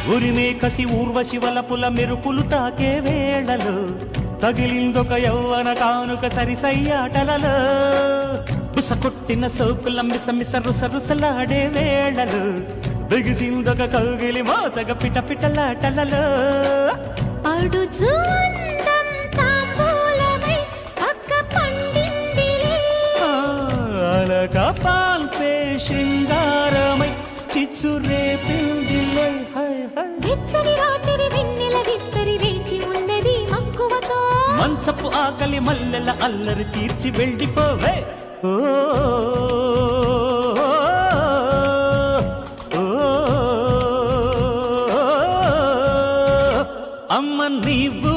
ఉరిమే కసి ఊర్వశి వలపుల మెరుపులు తాకే వేళలు తగిలిందొక యవ్వన కానుక సరిసయ్యాటలలో బుస కొట్టిన సోకుల మిస మిస రుస రుసలాడే వేళలు బిగిసిందొక కౌగిలి మోతగ పిట పిటలాటలలో అలక పాల్పే శృంగారమై చిచ్చు రేపిందిలే మంచపు ఆకలి మల్లెల అల్లరి తీర్చి వెళ్ళిపోవే ఓ అమ్మ నీవు